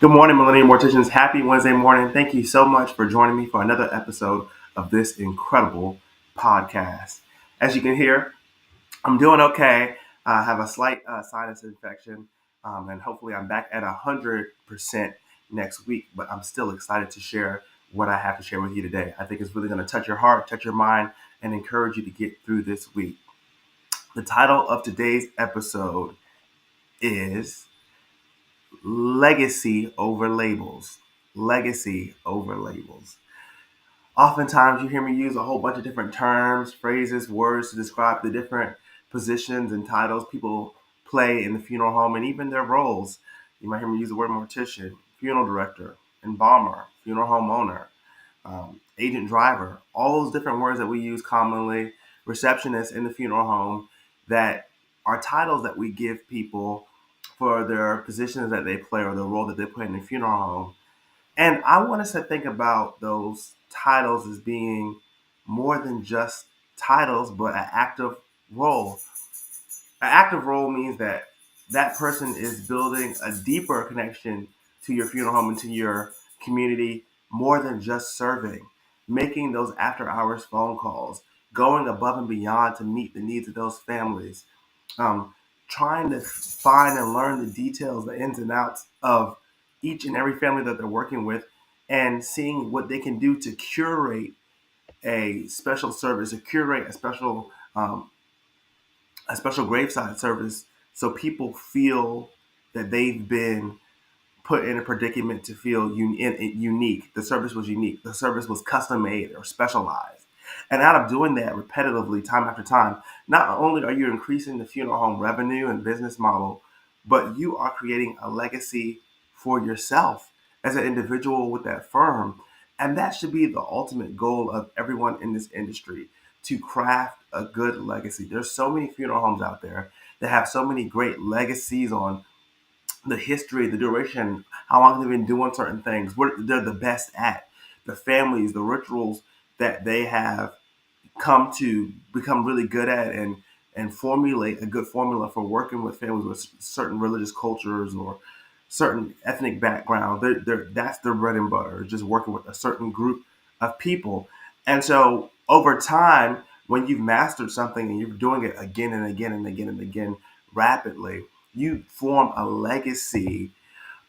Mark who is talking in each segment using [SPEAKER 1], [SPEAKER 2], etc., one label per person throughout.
[SPEAKER 1] Good morning, Millennial Morticians. Happy Wednesday morning. Thank you so much for joining me for another episode of this incredible podcast. As you can hear, I'm doing okay. I have a slight sinus infection, and hopefully I'm back at 100% next week, but I'm still excited to share what I have to share with you today. I think it's really going to touch your heart, touch your mind, and encourage you to get through this week. The title of today's episode is Legacy Over Labels. Legacy over labels. Oftentimes, you hear me use a whole bunch of different terms, phrases, words to describe the different positions and titles people play in the funeral home and even their roles. You might hear me use the word mortician, funeral director, embalmer, funeral home owner, agent driver, all those different words that we use commonly, receptionist in the funeral home, that are titles that we give people for their positions that they play or the role that they play in the funeral home. And I want us to think about those titles as being more than just titles, but an active role. An active role means that that person is building a deeper connection to your funeral home and to your community more than just serving, making those after hours phone calls, going above and beyond to meet the needs of those families, um, trying to find and learn the details, the ins and outs of each and every family that they're working with, and seeing what they can do to curate a special service, to curate a special graveside service, so people feel that they've been put in a predicament to feel unique. The service was unique. The service was custom made or specialized. And out of doing that repetitively, time after time, not only are you increasing the funeral home revenue and business model, but you are creating a legacy for yourself as an individual with that firm. And that should be the ultimate goal of everyone in this industry, to craft a good legacy. There's so many funeral homes out there that have so many great legacies on the history, the duration, how long they've been doing certain things, what they're the best at, the families, the rituals that they have come to become really good at, and formulate a good formula for working with families with certain religious cultures or certain ethnic background. That's their bread and butter, just working with a certain group of people. And so over time, when you've mastered something and you're doing it again and again and again and again rapidly, you form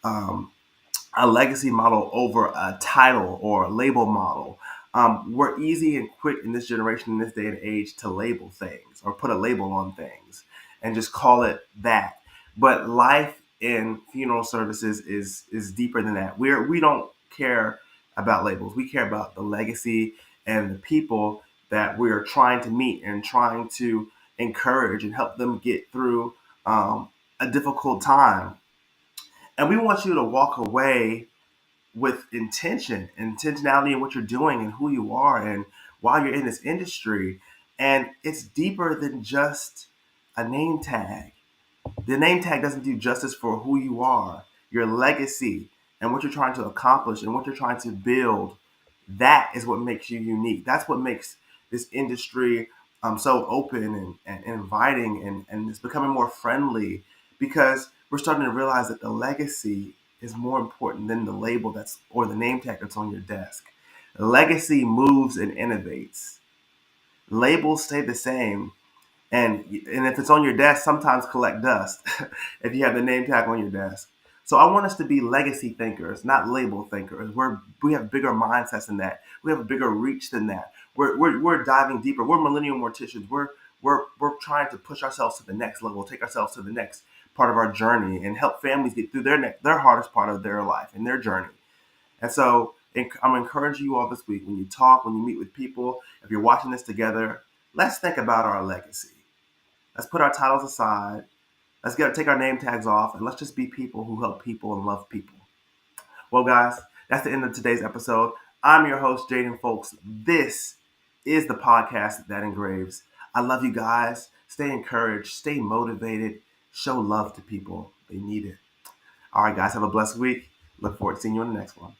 [SPEAKER 1] um, a legacy model over a title or a label model. We're easy and quick in this generation, in this day and age, to label things or put a label on things and just call it that. But life in funeral services is deeper than that. We don't care about labels. We care about the legacy and the people that we're trying to meet and trying to encourage and help them get through a difficult time. And we want you to walk away with intentionality in what you're doing and who you are and why you're in this industry. And it's deeper than just a name tag. The name tag doesn't do justice for who you are, your legacy, and what you're trying to accomplish and what you're trying to build. That is what makes you unique. That's what makes this industry so open and inviting, and it's becoming more friendly because we're starting to realize that the legacy is more important than the label that's or the name tag that's on your desk. Legacy moves and innovates. Labels stay the same, and if it's on your desk, sometimes collect dust if you have the name tag on your desk. So I want us to be legacy thinkers, not label thinkers. We have bigger mindsets than that. We have a bigger reach than that. We're diving deeper. We're millennial morticians. We're trying to push ourselves to the next level, take ourselves to the next part of our journey, and help families get through their hardest part of their life and their journey. And so I'm encouraging you all this week, when you talk, when you meet with people, if you're watching this together, let's think about our legacy. Let's put our titles aside. Take our name tags off, and let's just be people who help people and love people. Well, guys, that's the end of today's episode. I'm your host, Jaden Fowlkes. This is the podcast that engraves. I love you guys. Stay encouraged, stay motivated, show love to people. They need it. All right, guys, have a blessed week. Look forward to seeing you on the next one.